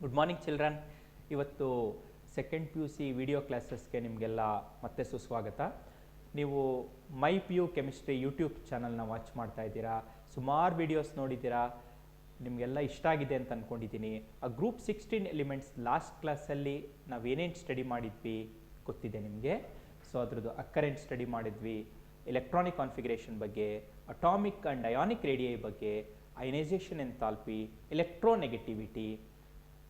Good morning children. ಇವತ್ತು second P U C video ಕ್ಲಾಸಸ್ಗೆ ನಿಮಗೆಲ್ಲ ಮತ್ತೆ ಸುಸ್ವಾಗತ. ನೀವು my P U chemistry YouTube ಚಾನಲ್ನ ವಾಚ್ ಮಾಡ್ತಾ ಇದ್ದೀರಾ, ಸುಮಾರು ವಿಡಿಯೋಸ್ ನೋಡಿದ್ದೀರಾ, ನಿಮಗೆಲ್ಲ ಇಷ್ಟ ಆಗಿದೆ ಅಂತ ಅಂದ್ಕೊಂಡಿದ್ದೀನಿ. ಆ ಗ್ರೂಪ್ 16 ಎಲಿಮೆಂಟ್ಸ್ ಲಾಸ್ಟ್ ಕ್ಲಾಸಲ್ಲಿ ನಾವೇನೇನು ಸ್ಟಡಿ ಮಾಡಿದ್ವಿ ಗೊತ್ತಿದೆ ನಿಮಗೆ. ಸೊ ಅದ್ರದ್ದು ಅಕ್ಕರೆಂಟ್ ಸ್ಟಡಿ ಮಾಡಿದ್ವಿ, ಎಲೆಕ್ಟ್ರಾನಿಕ್ ಕಾನ್ಫಿಗರೇಷನ್ ಬಗ್ಗೆ, ಅಟಾಮಿಕ್ ಆ್ಯಂಡ್ ಅಯಾನಿಕ್ ರೇಡಿಯೈ ಬಗ್ಗೆ, ionisation enthalpy, electronegativity,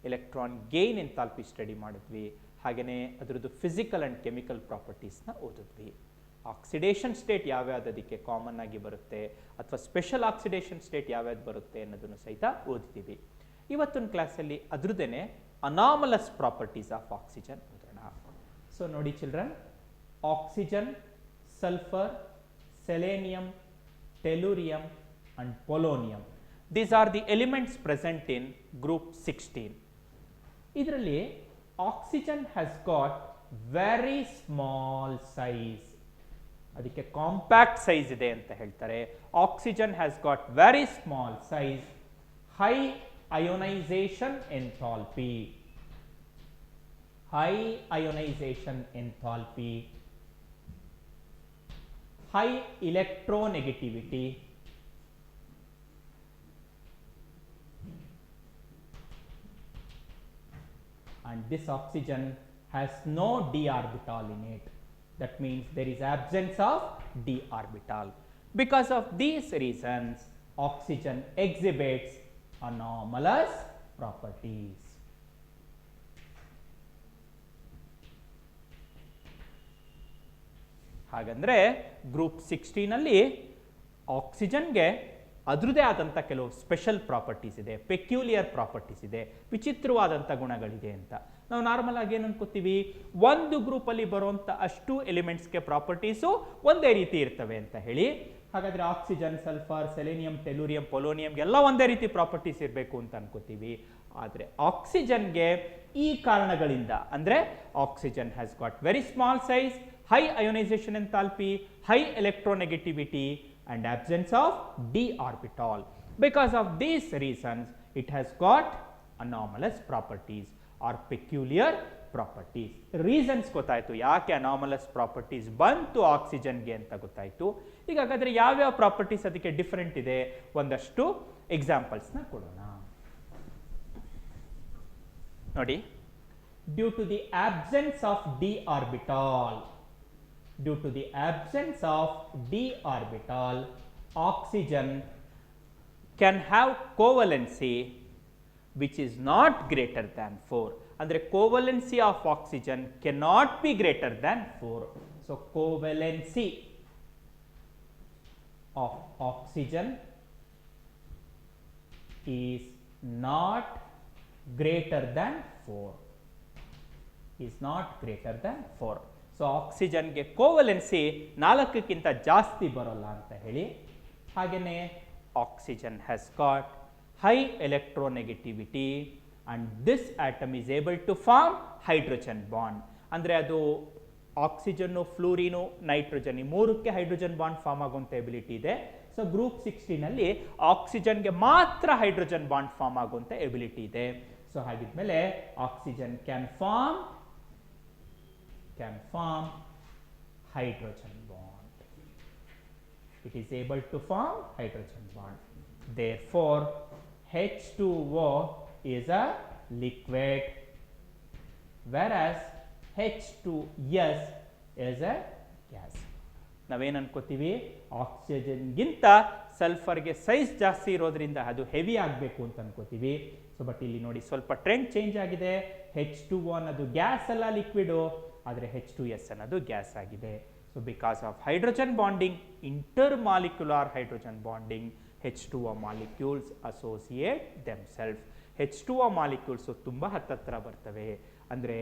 electron gain enthalpy study ಮಾಡಿದ್ವಿ. ಹಾಗೆಯೇ ಅದರದ್ದು ಫಿಸಿಕಲ್ ಆ್ಯಂಡ್ ಕೆಮಿಕಲ್ ಪ್ರಾಪರ್ಟೀಸ್ನ ಓದಿದ್ವಿ. ಆಕ್ಸಿಡೇಷನ್ ಸ್ಟೇಟ್ ಯಾವ್ಯಾವುದಕ್ಕೆ ಕಾಮನ್ ಆಗಿ ಬರುತ್ತೆ ಅಥವಾ ಸ್ಪೆಷಲ್ ಆಕ್ಸಿಡೇಷನ್ ಸ್ಟೇಟ್ ಯಾವ್ಯಾವ್ದು ಬರುತ್ತೆ ಅನ್ನೋದನ್ನು ಸಹಿತ ಓದಿದ್ದೀವಿ. ಇವತ್ತಿನ ಕ್ಲಾಸಲ್ಲಿ ಅದ್ರದ್ದೇನೆ ಅನಾಮಲಸ್ ಪ್ರಾಪರ್ಟೀಸ್ ಆಫ್ ಆಕ್ಸಿಜನ್ ಓದೋಣ. ಸೊ ನೋಡಿ children, oxygen, sulphur, selenium, tellurium and polonium. These are the elements present in group 16. ಇದರಲ್ಲಿ oxygen has got very small size. ಅದಕ್ಕೆ ಕಾಂಪ್ಯಾಕ್ಟ್ ಸೈಜ್ ಇದೆ ಅಂತ ಹೇಳ್ತಾರೆ. Oxygen has got very small size, high ionization enthalpy, high ionization enthalpy, high electronegativity, and this oxygen has no d orbital in it. That means there is absence of d orbital. Because of these reasons, oxygen exhibits anomalous properties. ಹಾಗಂದ್ರೆ group 16 ಅಲ್ಲಿ ಆಕ್ಸಿಜನ್ಗೆ ಅದರದೇ ಆದಂಥ ಕೆಲವು special properties ಇದೆ, peculiar properties ಇದೆ, ವಿಚಿತ್ರವಾದಂಥ ಗುಣಗಳಿದೆ ಅಂತ. ನಾವು normal ಆಗಿ ಏನು ಅನ್ಕೋತೀವಿ, ಒಂದು ಗ್ರೂಪಲ್ಲಿ ಬರುವಂಥ ಅಷ್ಟು ಎಲಿಮೆಂಟ್ಸ್ಗೆ ಪ್ರಾಪರ್ಟೀಸು ಒಂದೇ ರೀತಿ ಇರ್ತವೆ ಅಂತ ಹೇಳಿ. ಹಾಗಾದರೆ ಆಕ್ಸಿಜನ್, ಸಲ್ಫರ್, ಸೆಲೇನಿಯಂ, ಟೆಲೂರಿಯಂ, ಪೊಲೋನಿಯಂಗೆ ಎಲ್ಲ ಒಂದೇ ರೀತಿ ಪ್ರಾಪರ್ಟೀಸ್ ಇರಬೇಕು ಅಂತ ಅನ್ಕೋತೀವಿ. ಆದರೆ ಆಕ್ಸಿಜನ್ಗೆ ಈ ಕಾರಣಗಳಿಂದ, ಅಂದರೆ oxygen has got very small size, high ionisation enthalpy, high electronegativity and absence of d orbital. Because of these reasons, it has got anomalous properties or peculiar properties. Reasons ಗೊತ್ತಾಯ್ತು ಯಾಕೆ anomalous properties ಬಂತು ಆಕ್ಸಿಜನ್ಗೆ ಅಂತ ಗೊತ್ತಾಯ್ತು. ಈಗ ಹಾಗಾದ್ರೆ ಯಾವ್ಯಾವ properties ಅದಕ್ಕೆ different ಇದೆ, ಒಂದಷ್ಟು ಎಕ್ಸಾಂಪಲ್ಸ್ನ ಕೊಡೋಣ. ನೋಡಿ, due to the absence of d orbital, due to the absence of d orbital, oxygen can have covalency which is not greater than 4. Andre covalency of oxygen cannot be greater than 4. So covalency of oxygen is not greater than 4. Is not greater than 4. So ಆಕ್ಸಿಜನ್ಗೆ covalency 4ಕ್ಕಿಂತ ಜಾಸ್ತಿ ಬರೋಲ್ಲ ಅಂತ ಹೇಳಿ. ಹಾಗೆಯೇ oxygen has got high electronegativity and this atom is able to form hydrogen bond. ಅಂದರೆ ಅದು oxygen, fluorine, nitrogen, ಈ ಮೂರಕ್ಕೆ ಹೈಡ್ರೋಜನ್ ಬಾಂಡ್ ಫಾರ್ಮ್ ಆಗುವಂಥ ಎಬಿಲಿಟಿ ಇದೆ. ಸೊ ಗ್ರೂಪ್ 16 ಅಲ್ಲಿ ಆಕ್ಸಿಜನ್ಗೆ ಮಾತ್ರ ಹೈಡ್ರೋಜನ್ ಬಾಂಡ್ ಫಾರ್ಮ್ ಆಗುವಂಥ ಎಬಿಲಿಟಿ ಇದೆ. ಸೊ ಹಾಗಿದ್ಮೇಲೆ oxygen can form hydrogen bond. It is able to form hydrogen bond. Therefore, H2O is a liquid, whereas H2S is a gas. ನಾವೇನು ಅನ್ಕೋತೀವಿ, ಆಕ್ಸಿಜನ್ಗಿಂತ ಸಲ್ಫರ್ಗೆ size ಜಾಸ್ತಿ ಇರೋದ್ರಿಂದ ಅದು ಹೆವಿ ಆಗಬೇಕು ಅಂತ ಅನ್ಕೋತೀವಿ. ಸೊ ಬಟ್ ಇಲ್ಲಿ ನೋಡಿ, ಸ್ವಲ್ಪ ಟ್ರೆಂಡ್ ಚೇಂಜ್ ಆಗಿದೆ. H2O ಅನ್ನೋದು ಗ್ಯಾಸ್ ಅಲ್ಲ, ಲಿಕ್ವಿಡು, ಆದರೆ H2S ಅನ್ನೋದು ಗ್ಯಾಸ್ ಆಗಿದೆ. So because of hydrogen bonding, intermolecular hydrogen bonding, H2O molecules associate themself. H2O molecules ತುಂಬ ಹತ್ತತ್ರ ಬರ್ತವೆ. ಅಂದರೆ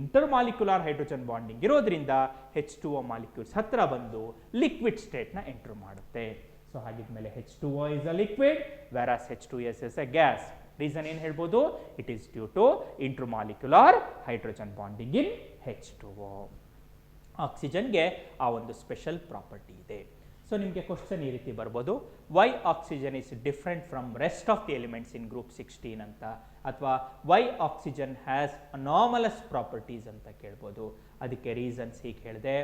ಇಂಟರ್ಮಾಲಿಕ್ಯುಲರ್ ಹೈಡ್ರೋಜನ್ ಬಾಂಡಿಂಗ್ ಇರೋದ್ರಿಂದ H2O ಮಾಲಿಕ್ಯೂಲ್ಸ್ ಹತ್ರ ಬಂದು ಲಿಕ್ವಿಡ್ ಸ್ಟೇಟ್ನ ಎಂಟರ್ ಮಾಡುತ್ತೆ. ಸೊ ಹಾಗಿದ್ಮೇಲೆ H2O is a liquid, versus H2S is a gas. Reason ಏನು ಹೇಳ್ಬೋದು, it is due to intermolecular hydrogen bonding in H2O. ಆಕ್ಸಿಜನ್ಗೆ ಆ ಒಂದು ಸ್ಪೆಷಲ್ ಪ್ರಾಪರ್ಟಿ ಇದೆ. ಸೊ ನಿಮಗೆ ಕ್ವಶನ್ ಈ ರೀತಿ ಬರ್ಬೋದು, why oxygen is different from rest of the elements in group 16 ಅಂತ, ಅಥವಾ why oxygen has anomalous properties ಅಂತ ಕೇಳ್ಬೋದು. ಅದಕ್ಕೆ ರೀಸನ್ಸ್ ಹೀಗೆ ಹೇಳಿದೆ,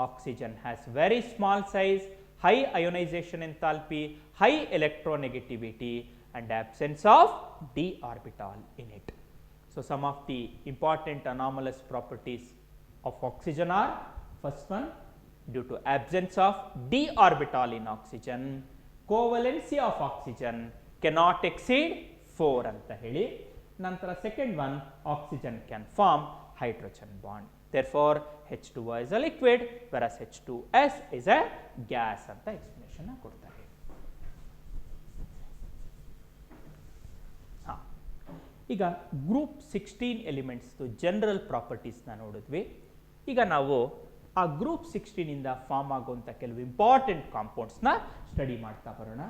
oxygen has very small size, high ionisation enthalpy, high electronegativity and absence of d orbital in it. So some of the important anomalous properties of oxygen are, first one, due to absence of d orbital in oxygen, covalency of oxygen cannot exceed 4 anta heli. Nantara second one, oxygen can form hydrogen bond, therefore H2O is a liquid whereas H2S is a gas anta explanation na kodtare. ಈಗ group 16 ಎಲಿಮೆಂಟ್ಸ್ದು general ಪ್ರಾಪರ್ಟೀಸ್ನ ನೋಡಿದ್ವಿ. ಈಗ ನಾವು ಆ group 16 ಇಂದ form ಆಗುವಂಥ ಕೆಲವು important ಕಾಂಪೌಂಡ್ಸ್ನ study ಮಾಡ್ತಾ ಬರೋಣ.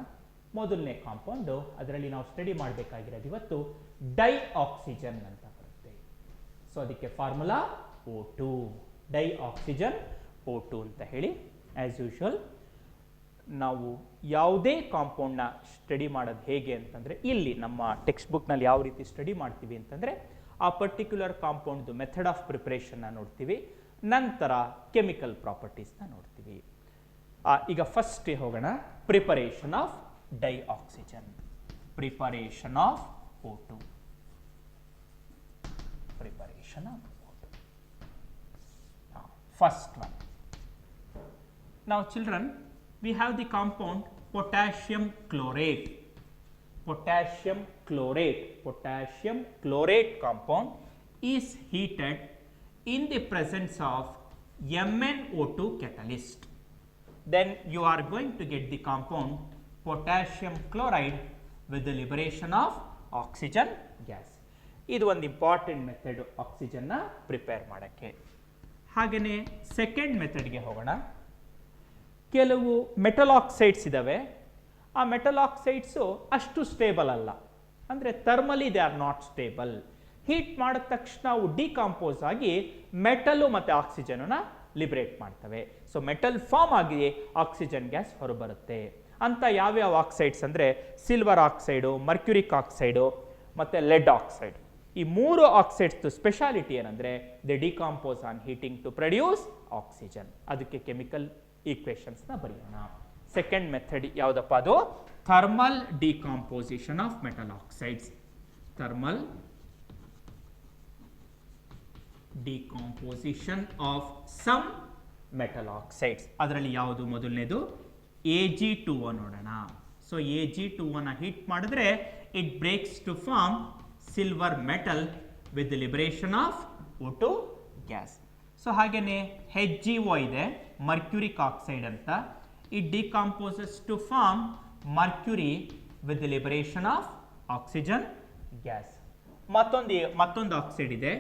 ಮೊದಲನೇ ಕಾಂಪೌಂಡು, ಅದರಲ್ಲಿ ನಾವು ಸ್ಟಡಿ ಮಾಡಬೇಕಾಗಿರೋದು ಇವತ್ತು ಡೈ ಆಕ್ಸಿಜನ್ ಅಂತ ಬರುತ್ತೆ. ಸೊ ಅದಕ್ಕೆ formula O2, dye oxygen O2 ಅಂತ ಹೇಳಿ. ಆ್ಯಸ್ ಯೂಶುವಲ್ ನಾವು ಯಾವುದೇ ಕಾಂಪೌಂಡ್ನ ಸ್ಟಡಿ ಮಾಡೋದು ಹೇಗೆ ಅಂತಂದರೆ, ಇಲ್ಲಿ ನಮ್ಮ ಟೆಕ್ಸ್ಟ್ ಬುಕ್ನಲ್ಲಿ ಯಾವ ರೀತಿ ಸ್ಟಡಿ ಮಾಡ್ತೀವಿ ಅಂತಂದರೆ, ಆ ಪರ್ಟಿಕ್ಯುಲರ್ ಕಾಂಪೌಂಡ್ದು ಮೆಥಡ್ ಆಫ್ ಪ್ರಿಪ್ರೇಷನ್ನ ನೋಡ್ತೀವಿ, ನಂತರ ಕೆಮಿಕಲ್ ಪ್ರಾಪರ್ಟೀಸ್ನ ನೋಡ್ತೀವಿ. ಈಗ ಫಸ್ಟ್ ಹೋಗೋಣ, preparation of dioxygen, preparation of O2, preparation of O2. First one. Now children, we have the compound potassium chlorate. Potassium chlorate compound is heated in the presence of MnO2 catalyst. Then you are going to get the compound potassium chloride with the liberation of oxygen gas. ಇದು ಒಂದು important method ಆಕ್ಸಿಜನ್ನ prepare ಮಾಡೋಕ್ಕೆ. ಹಾಗೆಯೇ second ಮೆಥಡ್ಗೆ ಹೋಗೋಣ. ಕೆಲವು metal oxides ಇದ್ದಾವೆ, ಆ metal ಆಕ್ಸೈಡ್ಸು ಅಷ್ಟು stable ಅಲ್ಲ, ಅಂದರೆ thermally they are not stable. Heat ಮಾಡಿದ ತಕ್ಷಣ ಅವು ಡಿಕಾಂಪೋಸ್ ಆಗಿ ಮೆಟಲು ಮತ್ತು ಆಕ್ಸಿಜನನ್ನು ಲಿಬರೇಟ್ ಮಾಡ್ತವೆ. ಸೊ ಮೆಟಲ್ ಫಾರ್ಮ್ ಆಗಿ ಆಕ್ಸಿಜನ್ ಗ್ಯಾಸ್ ಹೊರಬರುತ್ತೆ. ಅಂತ ಯಾವ್ಯಾವ ಆಕ್ಸೈಡ್ಸ್ ಅಂದರೆ ಸಿಲ್ವರ್ ಆಕ್ಸೈಡು, ಮರ್ಕ್ಯುರಿಕ್ ಆಕ್ಸೈಡು ಮತ್ತು ಲೆಡ್ ಆಕ್ಸೈಡ್. ಈ ಮೂರು ಆಕ್ಸೈಡ್ಸ್ದು ಸ್ಪೆಷಾಲಿಟಿ ಏನಂದರೆ they decompose on heating to produce oxygen. ಅದಕ್ಕೆ ಕೆಮಿಕಲ್ ಈಕ್ವೇಷನ್ಸ್ನ ಬರೆಯೋಣ. ಸೆಕೆಂಡ್ ಮೆಥಡ್ ಯಾವುದಪ್ಪ, ಅದು thermal decomposition of metal oxides. Thermal decomposition of some metal oxides. ಅದರಲ್ಲಿ ಯಾವುದು ಮೊದಲನೇದು Ag2O ನೋಡೋಣ. ಸೊ Ag2O ಹೀಟ್ ಮಾಡಿದ್ರೆ it breaks to form silver metal with liberation of O2 gas. So ಹಾಗೆಯೇ HgO ಇದೆ, ಮರ್ಕ್ಯುರಿಕ್ ಆಕ್ಸೈಡ್ ಅಂತ. It decomposes to form mercury with liberation of oxygen gas. ಮತ್ತೊಂದು oxide ಇದೆ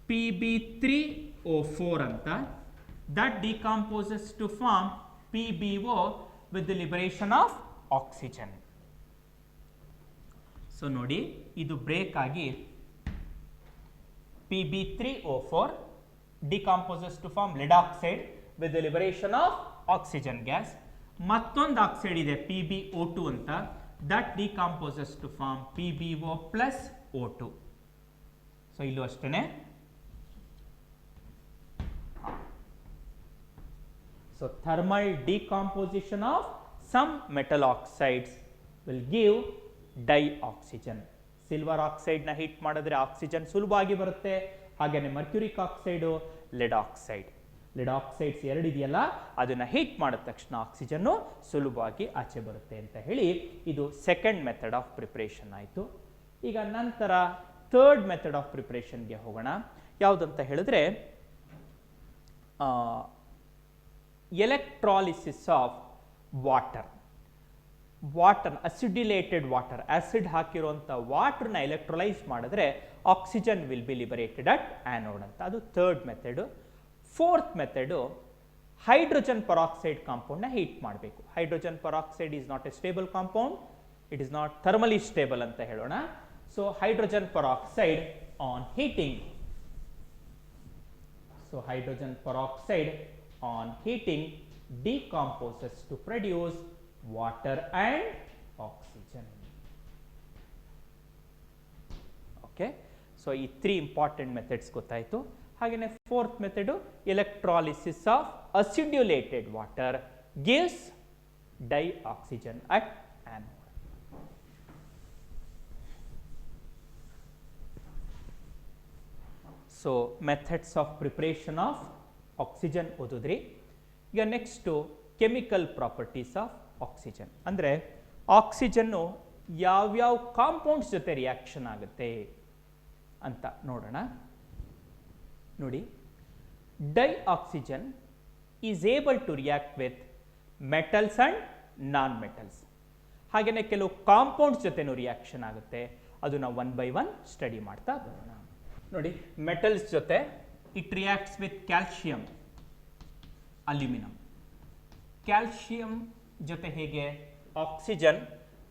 Pb3O4 ಅಂತ. That decomposes to form PbO with the liberation of oxygen. So ನೋಡಿ, ಇದು break ಆಗಿ Pb3O4 decomposes to form lead oxide with the liberation of oxygen gas. ಮತ್ತೊಂದು oxide ಇದೆ PbO2 ಅಂತ. that decomposes to form PbO plus O2. So ಇಲ್ಲೂ ಅಷ್ಟೇ. So thermal decomposition of some metal oxides will give dioxygen. Silver ಆಕ್ಸೈಡ್ನ heat ಮಾಡಿದ್ರೆ oxygen ಸುಲಭವಾಗಿ ಬರುತ್ತೆ. ಹಾಗೆಯೇ ಮರ್ಕ್ಯುರಿಕ್ ಆಕ್ಸೈಡು, ಲೆಡ್ ಆಕ್ಸೈಡ್ಸ್ ಎರಡಿದೆಯಲ್ಲ, ಅದನ್ನು ಹೀಟ್ ಮಾಡಿದ ತಕ್ಷಣ ಆಕ್ಸಿಜನ್ನು ಸುಲಭವಾಗಿ ಆಚೆ ಬರುತ್ತೆ ಅಂತ ಹೇಳಿ ಇದು ಸೆಕೆಂಡ್ ಮೆಥಡ್ ಆಫ್ ಪ್ರಿಪ್ರೇಷನ್ ಆಯಿತು. ಈಗ ನಂತರ ಥರ್ಡ್ ಮೆಥಡ್ ಆಫ್ ಪ್ರಿಪ್ರೇಷನ್ಗೆ ಹೋಗೋಣ. ಯಾವುದಂತ ಹೇಳಿದ್ರೆ electrolysis of water. Acidulated water, acid ಹಾಕಿರುವಂಥ ವಾಟರ್ನ ಎಲೆಕ್ಟ್ರೋಲೈಸ್ ಮಾಡಿದ್ರೆ oxygen will be liberated at anode ಅಂತ. ಅದು third method. Fourth method hydrogen peroxide ಕಾಂಪೌಂಡ್ನ ಹೀಟ್ ಮಾಡಬೇಕು. Hydrogen peroxide is not a stable compound, it is not thermally stable ಅಂತ ಹೇಳೋಣ. So hydrogen peroxide on heating, hydrogen peroxide on heating decomposes to produce water and oxygen. Okay, so ಈ 3 important methods ಗೊತ್ತಾಯಿತು. ಹಾಗೆಯೇ fourth method electrolysis of acidulated water gives dioxygen at anode. So methods of preparation of oxygen ಓದಿದ್ರಿ. ಈಗ next chemical properties of oxygen ಅಂದರೆ oxygen ಯಾವ್ಯಾವ compounds ಜೊತೆ reaction ಆಗುತ್ತೆ ಅಂತ ನೋಡೋಣ. ನೋಡಿ, dioxygen is able to react with metals and non metals. ಹಾಗೆಯೇ ಕೆಲವು ಕಾಂಪೌಂಡ್ಸ್ ಜೊತೆನೂ ರಿಯಾಕ್ಷನ್ ಆಗುತ್ತೆ. ಅದು ನಾವು 1 by 1 ಸ್ಟಡಿ ಮಾಡ್ತಾ ಬರೋಣ. ನೋಡಿ, ಮೆಟಲ್ಸ್ ಜೊತೆ it reacts with calcium, aluminium. Calcium ಜೊತೆ ಹೇಗೆ oxygen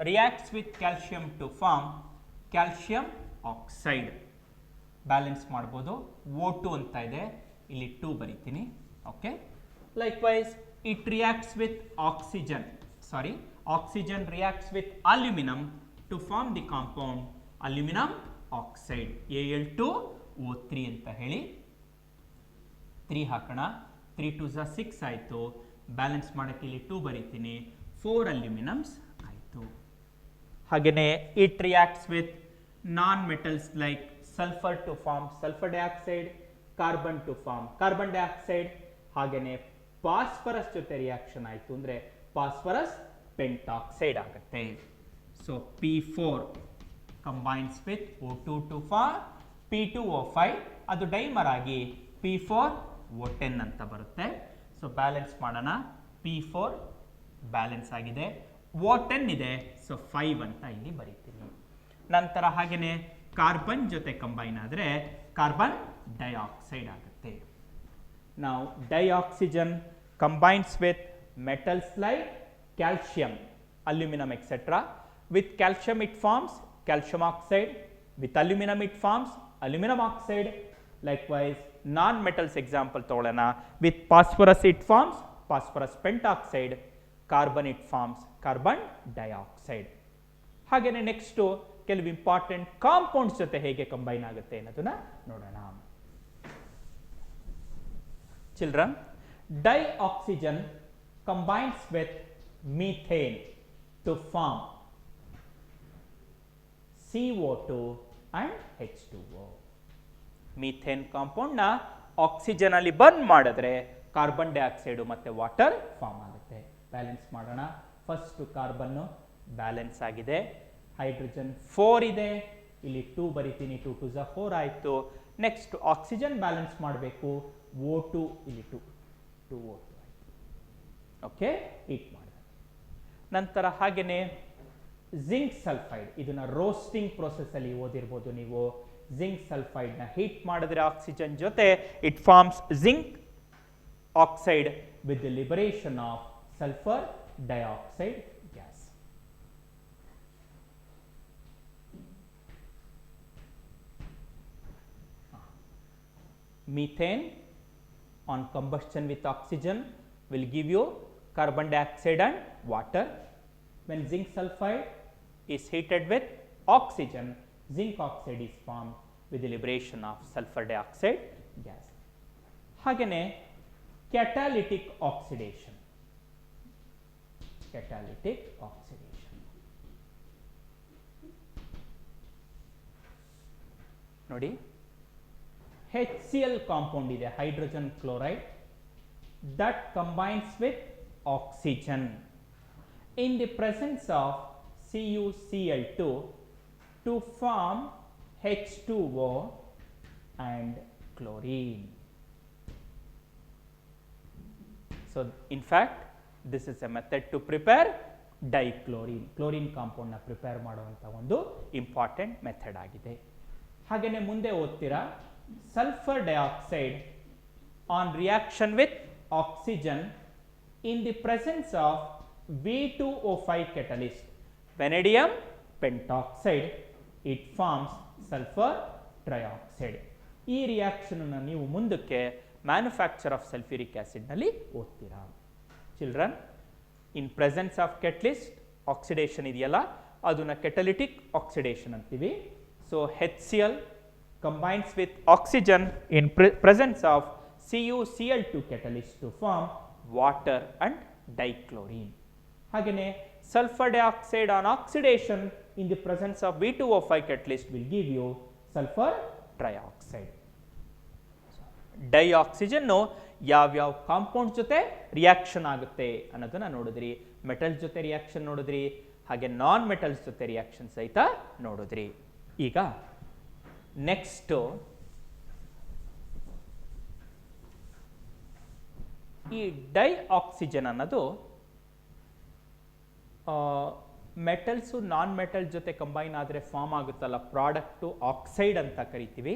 reacts with calcium to form calcium oxide. Balance ಮಾಡ್ಬೋದು. O2 ಅಂತ ಇದೆ, ಇಲ್ಲಿ 2 ಬರೀತೀನಿ. Okay, likewise it reacts with oxygen reacts with aluminium to form the compound aluminium oxide, Al2O3 ಅಂತ ಹೇಳಿ 3 ಹಾಕೋಣ. 3 2s 6 ಆಯಿತು. ಬ್ಯಾಲೆನ್ಸ್ ಮಾಡೋಕ್ಕೆ ಇಲ್ಲಿ 2 ಬರೀತೀನಿ. 4 ಅಲ್ಯೂಮಿನಿಯಮ್ಸ್ ಆಯಿತು. ಹಾಗೆಯೇ it reacts with non metals like sulphur to form sulphur dioxide, carbon to form carbon dioxide. ಹಾಗೆಯೇ ಫಾಸ್ಫರಸ್ ಜೊತೆ ರಿಯಾಕ್ಷನ್ ಆಯಿತು ಅಂದರೆ ಫಾಸ್ಫರಸ್ ಪೆಂಟಾಕ್ಸೈಡ್ ಆಗುತ್ತೆ. So P4 combines with O2 to form P2O5. ಅದು ಡೈಮರ್ ಆಗಿ P4O10 ಅಂತ ಬರುತ್ತೆ. ಸೊ ಬ್ಯಾಲೆನ್ಸ್ ಮಾಡೋಣ. P4 ಬ್ಯಾಲೆನ್ಸ್ ಆಗಿದೆ, O10 ಇದೆ, ಸೊ 5 ಅಂತ ಇಲ್ಲಿ ಬರೀತೀನಿ. ನಂತರ ಹಾಗೆಯೇ ಕಾರ್ಬನ್ ಜೊತೆ ಕಂಬೈನ್ ಆದರೆ ಕಾರ್ಬನ್ ಡೈಆಕ್ಸೈಡ್ ಆಗುತ್ತೆ. ನಾವು dioxygen combines with metals like calcium, aluminium etcetera. With calcium it forms calcium oxide, with aluminum it forms aluminum oxide. Likewise non-metals example ತಗೊಳ್ಳೋಣ. With phosphorus it forms phosphorus pentoxide, carbon it forms carbon dioxide. ಹಾಗೆಯೇ next ಕೆಲವು important compounds ಜೊತೆ ಹೇಗೆ combine ಆಗುತ್ತೆ ಅನ್ನೋದನ್ನ ನೋಡೋಣ. Children, dioxygen combines with methane to form CO2 and H2O. Methane ಕಾಂಪೌಂಡ್ನ oxygen ಅಲ್ಲಿ ಬರ್ನ್ ಮಾಡಿದ್ರೆ ಕಾರ್ಬನ್ ಡೈಆಕ್ಸೈಡ್ ಮತ್ತೆ ವಾಟರ್ ಫಾರ್ಮ್ ಆಗುತ್ತೆ. ಬ್ಯಾಲೆನ್ಸ್ ಮಾಡೋಣ. ಫಸ್ಟ್ ಕಾರ್ಬನ್ನು ಬ್ಯಾಲೆನ್ಸ್ ಆಗಿದೆ, ಹೈಡ್ರೋಜನ್ 4 ಇದೆ, ಇಲ್ಲಿ 2 ಬರಿತೀನಿ. 2 2s 4 ಆಯಿತು. ನೆಕ್ಸ್ಟ್ ಆಕ್ಸಿಜನ್ ಬ್ಯಾಲೆನ್ಸ್ ಮಾಡಬೇಕು. O2 ಇಲ್ಲಿ 2O2 ಆಯಿತು. ಓಕೆ, ಹೀಟ್ ಮಾಡಿದೆ. ನಂತರ ಹಾಗೆಯೇ ಜಿಂಕ್ ಸಲ್ಫೈಡ್, ಇದನ್ನ ರೋಸ್ಟಿಂಗ್ ಪ್ರೊಸೆಸ್ ಅಲ್ಲಿ ಓದಿರ್ಬೋದು ನೀವು. ಜಿಂಕ್ ಸಲ್ಫೈಡ್ ನ ಹೀಟ್ ಮಾಡಿದ್ರೆ ಆಕ್ಸಿಜನ್ ಜೊತೆ it forms zinc oxide with the liberation of sulphur dioxide gas. Methane on combustion with oxygen will give you carbon dioxide and water. When zinc sulfide is heated with oxygen, zinc oxide is formed with the liberation of sulfur dioxide gas. ಹಾಗೆಯೇ catalytic oxidation. ನೋಡಿ, HCl compound ಇದೆ, hydrogen chloride, that combines with oxygen in the presence of CuCl2 to form H2O and chlorine. So in fact this is a method to prepare dichlorine. Chlorine compound na prepare ಮಾಡುವಂತ ಒಂದು important method ಆಗಿದೆ. ಹಾಗೇನೆ ಮುಂದೆ ಓದ್ತೀರಾ, sulfur dioxide on reaction with oxygen in the presence of V2O5 catalyst, vanadium pentoxide, it forms sulfur trioxide. ಈ reaction ನೀವು ಮುಂದಕ್ಕೆ manufacture of sulphuric acid ನಲ್ಲಿ ಓದ್ತೀರಾ. Children in presence of catalyst oxidation ಇದೆಯಲ್ಲ ಅದನ್ನ ಕೆಟಲಿಟಿಕ್ ಆಕ್ಸಿಡೇಷನ್ ಅಂತೀವಿ. So HCl combines with oxygen in presence of CuCl2 catalyst to form water and dichlorine. ಹಾಗೆಯೇ sulfur dioxide on oxidation in the presence of V2O5 catalyst will give you sulfur trioxide. Dioxygen ಯಾವ್ಯಾವ compound ಜೊತೆ reaction ಆಗುತ್ತೆ ಅನ್ನೋದನ್ನ ನೋಡಿದ್ರಿ. Metal ಜೊತೆ reaction ನೋಡಿದ್ರಿ, ಹಾಗೆ non metals ಜೊತೆ ರಿಯಾಕ್ಷನ್ ಸಹಿತ ನೋಡಿದ್ರಿ. ಈಗ ನೆಕ್ಸ್ಟ್ ಈ ಡೈಆಕ್ಸಿಜನ್ ಅನ್ನೋದು ಮೆಟಲ್ಸು ನಾನ್ ಮೆಟಲ್ ಜೊತೆ ಕಂಬೈನ್ ಆದರೆ ಫಾರ್ಮ್ ಆಗುತ್ತಲ್ಲ ಪ್ರಾಡಕ್ಟು ಆಕ್ಸೈಡ್ ಅಂತ ಕರಿತೀವಿ.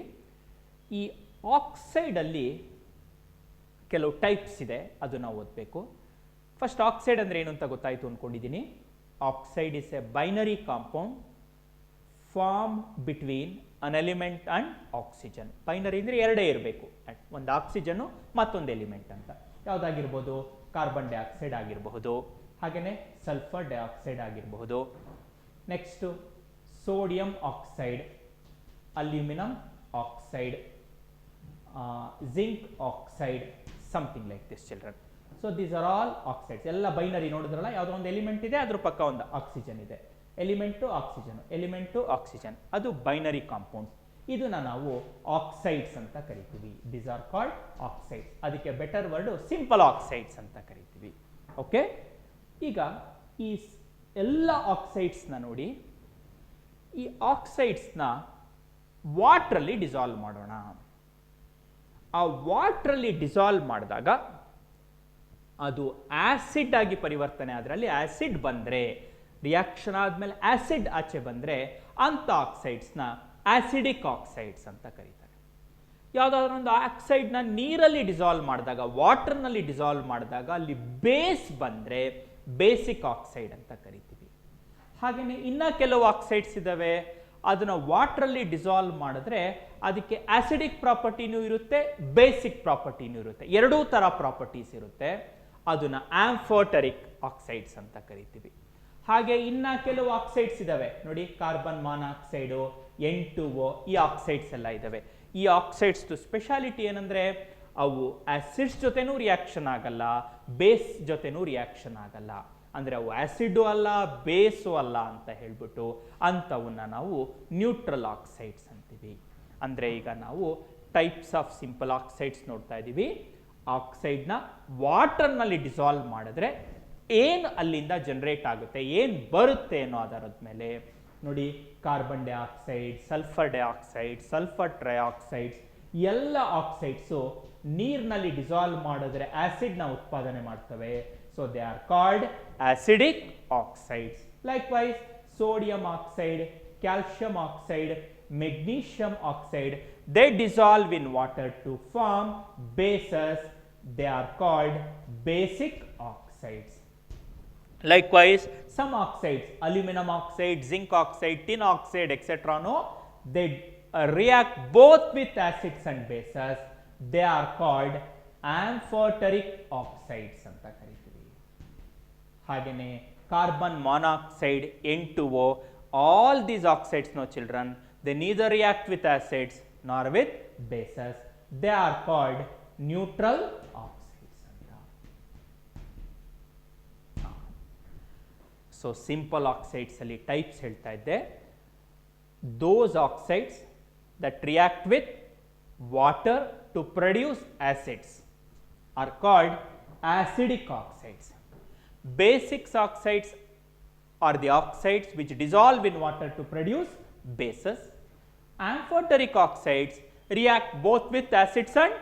ಈ ಆಕ್ಸೈಡಲ್ಲಿ ಕೆಲವು ಟೈಪ್ಸ್ ಇದೆ, ಅದು ನಾವು ಓದಬೇಕು. ಫಸ್ಟ್ ಆಕ್ಸೈಡ್ ಅಂದರೆ ಏನು ಅಂತ ಗೊತ್ತಾಯಿತು ಅಂದ್ಕೊಂಡಿದ್ದೀನಿ. Oxide is a binary compound form between an element and oxygen. Binary ಅಂದರೆ ಎರಡೇ ಇರಬೇಕು, ಒಂದು ಆಕ್ಸಿಜನ್ನು ಮತ್ತೊಂದು ಎಲಿಮೆಂಟ್ ಅಂತ. ಯಾವುದಾಗಿರ್ಬೋದು? ಕಾರ್ಬನ್ ಡೈಆಕ್ಸೈಡ್ ಆಗಿರಬಹುದು, ಹಾಗೆಯೇ ಸಲ್ಫರ್ ಡೈಆಕ್ಸೈಡ್ ಆಗಿರಬಹುದು, next sodium oxide, aluminium oxide, zinc oxide, something like this children. So these are all oxides. ಎಲ್ಲ ಬೈನರಿ ನೋಡಿದ್ರಲ್ಲ, ಯಾವುದೋ ಒಂದು ಎಲಿಮೆಂಟ್ ಇದೆ, ಅದ್ರ ಪಕ್ಕ ಒಂದು ಆಕ್ಸಿಜನ್ ಇದೆ. ಎಲಿಮೆಂಟು ಆಕ್ಸಿಜನ್, ಎಲಿಮೆಂಟು ಆಕ್ಸಿಜನ್, ಅದು ಬೈನರಿ ಕಾಂಪೌಂಡ್ಸ್. ಇದನ್ನ ನಾವು ಆಕ್ಸೈಡ್ಸ್ ಅಂತ ಕರಿತೀವಿ. These are called oxides. ಅದಕ್ಕೆ ಬೆಟರ್ ವರ್ಡ್ ಸಿಂಪಲ್ ಆಕ್ಸೈಡ್ಸ್ ಅಂತ ಕರಿತೀವಿ. ಓಕೆ, ಈಗ ಈ ಎಲ್ಲ ಆಕ್ಸೈಡ್ಸ್ನ ನೋಡಿ, ಈ ಆಕ್ಸೈಡ್ಸ್ನ ವಾಟ್ರಲ್ಲಿ ಡಿಸಾಲ್ವ್ ಮಾಡೋಣ. ಆ ವಾಟ್ರಲ್ಲಿ ಡಿಸಾಲ್ವ್ ಮಾಡಿದಾಗ ಅದು ಆಸಿಡ್ ಆಗಿ ಪರಿವರ್ತನೆ ಅದರಲ್ಲಿ ಆಸಿಡ್ ಬಂದರೆ, ರಿಯಾಕ್ಷನ್ ಆದಮೇಲೆ ಆಸಿಡ್ ಆಚೆ ಬಂದರೆ ಅಂಥ ಆಕ್ಸೈಡ್ಸ್ನ ಆಸಿಡಿಕ್ ಆಕ್ಸೈಡ್ಸ್ ಅಂತ ಕರೀತಾರೆ. ಯಾವುದಾದ್ರೂ ಒಂದು ಆಕ್ಸೈಡ್ನ ನೀರಲ್ಲಿ ಡಿಸಾಲ್ವ್ ಮಾಡಿದಾಗ, ವಾಟರ್ನಲ್ಲಿ ಡಿಸಾಲ್ವ್ ಮಾಡಿದಾಗ ಅಲ್ಲಿ ಬೇಸ್ ಬಂದರೆ ಬೇಸಿಕ್ ಆಕ್ಸೈಡ್ ಅಂತ ಕರಿತೀವಿ. ಹಾಗೆಯೇ ಇನ್ನು ಕೆಲವು ಆಕ್ಸೈಡ್ಸ್ ಇದ್ದಾವೆ, ಅದನ್ನು ವಾಟ್ರಲ್ಲಿ ಡಿಸಾಲ್ವ್ ಮಾಡಿದ್ರೆ ಅದಕ್ಕೆ ಆಸಿಡಿಕ್ ಪ್ರಾಪರ್ಟಿನೂ ಇರುತ್ತೆ, ಬೇಸಿಕ್ ಪ್ರಾಪರ್ಟಿನೂ ಇರುತ್ತೆ, ಎರಡೂ ಥರ ಪ್ರಾಪರ್ಟೀಸ್ ಇರುತ್ತೆ. ಅದನ್ನು ಆಂಫೋಟರಿಕ್ ಆಕ್ಸೈಡ್ಸ್ ಅಂತ ಕರಿತೀವಿ. ಹಾಗೆ ಇನ್ನು ಕೆಲವು ಆಕ್ಸೈಡ್ಸ್ ಇದ್ದಾವೆ ನೋಡಿ, ಕಾರ್ಬನ್ ಮಾನಾಕ್ಸೈಡು, N2O, ಈ ಆಕ್ಸೈಡ್ಸ್ ಎಲ್ಲ ಇದ್ದಾವೆ. ಈ ಆಕ್ಸೈಡ್ಸ್ದು ಸ್ಪೆಷಾಲಿಟಿ ಏನಂದರೆ ಅವು ಆಸಿಡ್ಸ್ ಜೊತೆನೂ ರಿಯಾಕ್ಷನ್ ಆಗಲ್ಲ, ಬೇಸ್ ಜೊತೆನೂ ರಿಯಾಕ್ಷನ್ ಆಗಲ್ಲ. ಅಂದರೆ ಅವು ಆಸಿಡ್ಡು ಅಲ್ಲ, ಬೇಸು ಅಲ್ಲ ಅಂತ ಹೇಳ್ಬಿಟ್ಟು ಅಂಥವನ್ನ ನಾವು ನ್ಯೂಟ್ರಲ್ ಆಕ್ಸೈಡ್ಸ್ ಅಂತೀವಿ. ಅಂದರೆ ಈಗ ನಾವು ಟೈಪ್ಸ್ ಆಫ್ ಸಿಂಪಲ್ ಆಕ್ಸೈಡ್ಸ್ ನೋಡ್ತಾ ಇದ್ದೀವಿ. ಆಕ್ಸೈಡ್ನ ವಾಟರ್ನಲ್ಲಿ ಡಿಸಾಲ್ವ್ ಮಾಡಿದ್ರೆ ಏನು ಅಲ್ಲಿಂದ ಜನರೇಟ್ ಆಗುತ್ತೆ, ಏನು ಬರುತ್ತೆ ಅನ್ನೋ ಆಧಾರದ ಮೇಲೆ ನೋಡಿ, carbon dioxide, sulphur dioxide, sulphur trioxides, ಎಲ್ಲ ಆಕ್ಸೈಡ್ಸು ನೀರಿನಲ್ಲಿ ಡಿಸಾಲ್ವ್ ಮಾಡಿದ್ರೆ ಆಸಿಡ್ನ ಉತ್ಪಾದನೆ ಮಾಡ್ತವೆ. So they are called acidic oxides. Likewise, sodium oxide, calcium oxide, magnesium oxide, they dissolve in water to form bases. They are called basic oxides. Likewise, some oxides, aluminum oxide, zinc oxide, tin oxide, etc. No, they react both with acids and bases. They are called amphoteric oxides ಅಂತ ಕರೀತೀವಿ. ಹಾಗೆಯೇ carbon monoxide, N2O, all these oxides, no children, they neither react with acids nor with bases. They are called neutral oxides ಅಂತ. So simple oxides ಅಲ್ಲಿ types ಹೇಳ್ತಾ ಇದ್ದೆ. those oxides that react with water to produce acids are called acidic oxides. Basic oxides are the oxides which dissolve in water to produce bases. Amphoteric oxides react both with acids and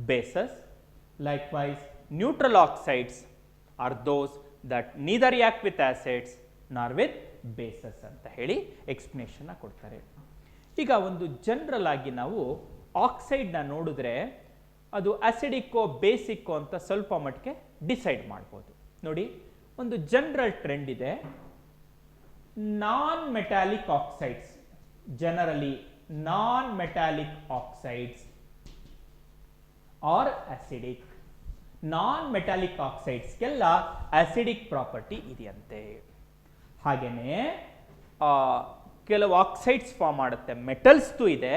bases. Likewise, neutral oxides are those that neither react with acids nor with bases ಅಂತ ಹೇಳಿ explanation ಕೊಡ್ತಾರೆ. ಈಗ ಒಂದು general ಆಗಿ ನಾವು ಆಕ್ಸೈಡ್ನ ನೋಡಿದ್ರೆ ಅದು ಅಸಿಡಿಕ್ಕೋ ಬೇಸಿಕ್ಕೋ ಅಂತ ಸ್ವಲ್ಪ ಮಟ್ಟಿಗೆ ಡಿಸೈಡ್ ಮಾಡ್ಬೋದು. ನೋಡಿ, ಒಂದು ಜನರಲ್ ಟ್ರೆಂಡ್ ಇದೆ, non metallic oxides, generally non metallic oxides are acidic. Non metallic ಆಕ್ಸೈಡ್ಸ್ಗೆಲ್ಲ ಅಸಿಡಿಕ್ ಪ್ರಾಪರ್ಟಿ ಇದೆಯಂತೆ. ಹಾಗೇನೆ ಕೆಲವು ಆಕ್ಸೈಡ್ಸ್ ಫಾರ್ಮ್ ಮಾಡುತ್ತೆ, ಮೆಟಲ್ಸ್ದು ಇದೆ.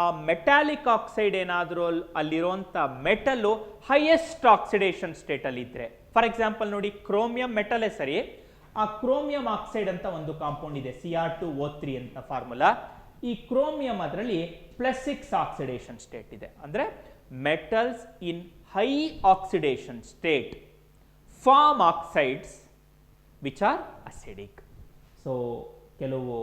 ಆ ಮೆಟಾಲಿಕ್ ಆಕ್ಸೈಡ್ ಏನಾದರೂ ಅಲ್ಲಿರುವಂಥ ಮೆಟಲ್ಲು ಹೈಯೆಸ್ಟ್ ಆಕ್ಸಿಡೇಷನ್ ಸ್ಟೇಟಲ್ಲಿ ಇದ್ದರೆ, ಫಾರ್ ಎಕ್ಸಾಂಪಲ್ ನೋಡಿ, ಕ್ರೋಮಿಯಂ ಮೆಟಲೇ ಸರಿ, ಆ ಕ್ರೋಮಿಯಂ ಆಕ್ಸೈಡ್ ಅಂತ ಒಂದು ಕಾಂಪೌಂಡ್ ಇದೆ, Cr2O3 ಅಂತ ಫಾರ್ಮುಲಾ. ಈ ಕ್ರೋಮಿಯಂ ಅದರಲ್ಲಿ +6 ಆಕ್ಸಿಡೇಷನ್ ಸ್ಟೇಟ್ ಇದೆ. ಅಂದರೆ metals in high oxidation state form oxides which are acidic. So ಕೆಲವು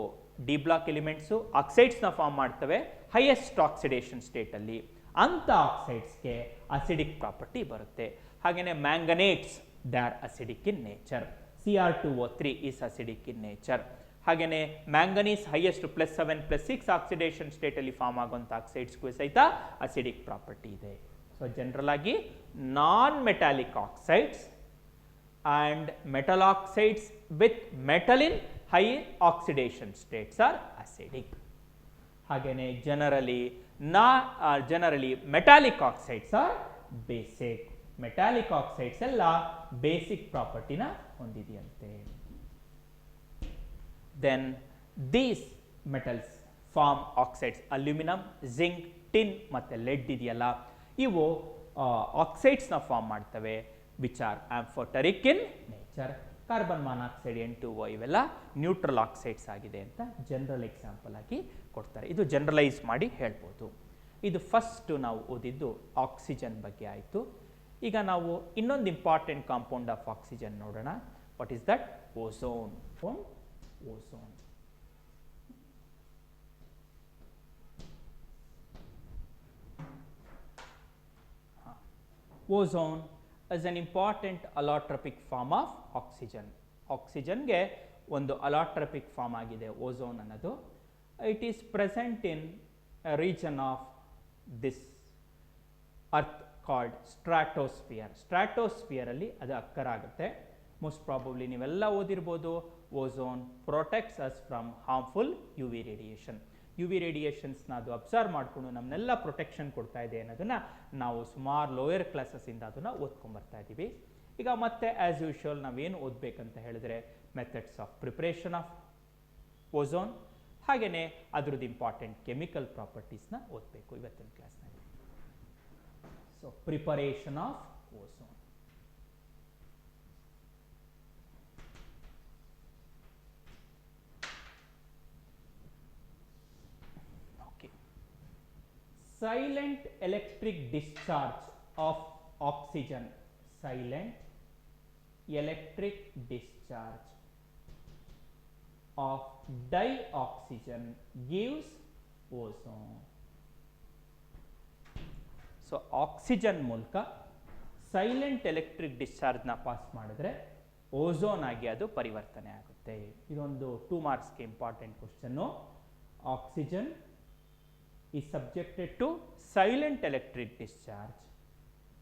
ಡಿ ಬ್ಲಾಕ್ ಎಲಿಮೆಂಟ್ಸು ಆಕ್ಸೈಡ್ಸ್ನ ಫಾರ್ಮ್ ಮಾಡ್ತವೆ ಹೈಯೆಸ್ಟ್ ಆಕ್ಸಿಡೇಷನ್ ಸ್ಟೇಟಲ್ಲಿ. ಅಂಥ ಆಕ್ಸೈಡ್ಸ್ಗೆ ಅಸಿಡಿಕ್ ಪ್ರಾಪರ್ಟಿ ಬರುತ್ತೆ. ಹಾಗೆಯೇ manganates, they are acidic in nature. Cr2O3 is acidic in nature. ಹಾಗೆಯೇ ಮ್ಯಾಂಗನೀಸ್ ಹೈಯೆಸ್ಟ್ +7+6 ಆಕ್ಸಿಡೇಷನ್ ಸ್ಟೇಟಲ್ಲಿ ಫಾರ್ಮ್ ಆಗುವಂಥ ಆಕ್ಸೈಡ್ಸ್ಗೂ ಸಹಿತ ಅಸಿಡಿಕ್ ಪ್ರಾಪರ್ಟಿ ಇದೆ. ಸೊ ಜನರಲ್ ಆಗಿ non metallic oxides and metal oxides with metal in high oxidation states are acidic. ಹಾಗೇನೆ generally metallic oxides are basic. Metallic oxides ಎಲ್ಲ basic ಪ್ರಾಪರ್ಟಿನ ಹೊಂದಿದೆಯಂತೆ. Then these metals form oxides. Aluminium, zinc, tin ಮತ್ತು LED ಇದೆಯಲ್ಲ, ಇವು ಆಕ್ಸೈಡ್ಸ್ನ form ಮಾಡ್ತವೆ which are ಆಂಫೋಟರಿಕ್ in nature. Carbon monoxide, N2O ಇವೆಲ್ಲ neutral oxides ಆಗಿದೆ ಅಂತ general example ಆಗಿ ಕೊಡ್ತಾರೆ. ಇದು ಜನರಲೈಸ್ ಮಾಡಿ ಹೇಳ್ಬೋದು. ಇದು ಫಸ್ಟ್ ನಾವು ಓದಿದ್ದು ಆಕ್ಸಿಜನ್ ಬಗ್ಗೆ ಆಯಿತು. ಈಗ ನಾವು ಇನ್ನೊಂದು ಇಂಪಾರ್ಟೆಂಟ್ ಕಾಂಪೌಂಡ್ ಆಫ್ ಆಕ್ಸಿಜನ್ ನೋಡೋಣ. What is that? Ozone. Ozone ozone is an important allotropic form of oxygen. ಆಕ್ಸಿಜನ್ಗೆ ಒಂದು ಅಲಾಟ್ರಪಿಕ್ ಫಾರ್ಮ್ ಆಗಿದೆ ಓಝೋನ್ ಅನ್ನೋದು. It is present in region of this earth called stratosphere. ಸ್ಟ್ರಾಟೋಸ್ಫಿಯರಲ್ಲಿ ಅದು ಅಕ್ಕರ್ ಆಗುತ್ತೆ. Most probably ನೀವೆಲ್ಲ ಓದಿರ್ಬೋದು, ozone protects us from harmful UV radiation. UV ರೇಡಿಯೇಷನ್ಸ್ನ ಅದು ಅಬ್ಸರ್ವ್ ಮಾಡಿಕೊಂಡು ನಮ್ಮನ್ನೆಲ್ಲ ಪ್ರೊಟೆಕ್ಷನ್ ಕೊಡ್ತಾ ಇದೆ ಅನ್ನೋದನ್ನು ನಾವು ಸುಮಾರು ಲೋಯರ್ ಕ್ಲಾಸಸ್ಸಿಂದ ಅದನ್ನು ಓದ್ಕೊಂಬರ್ತಾ ಇದ್ದೀವಿ. ಈಗ ಮತ್ತೆ ಆ್ಯಸ್ ಯೂಶುವಲ್ ನಾವೇನು ಓದಬೇಕಂತ ಹೇಳಿದ್ರೆ methods of preparation of ozone, ಹಾಗೆಯೇ ಅದರದ್ದು ಇಂಪಾರ್ಟೆಂಟ್ ಕೆಮಿಕಲ್ ಪ್ರಾಪರ್ಟೀಸ್ನ ಓದಬೇಕು ಇವತ್ತಿನ ಕ್ಲಾಸ್ನಲ್ಲಿ. So preparation of ozone. Silent electric discharge of oxygen. Silent electric discharge of dioxygen gives ozone. So oxygen ಮೂಲಕ ಸೈಲೆಂಟ್ ಎಲೆಕ್ಟ್ರಿಕ್ ಡಿಸ್ಚಾರ್ಜ್ನ ಪಾಸ್ ಮಾಡಿದ್ರೆ ಓಝೋನ್ ಆಗಿ ಅದು ಪರಿವರ್ತನೆ ಆಗುತ್ತೆ. ಇದೊಂದು 2 ಮಾರ್ಕ್ಸ್ಗೆ important question. Oxygen is subjected to silent electric discharge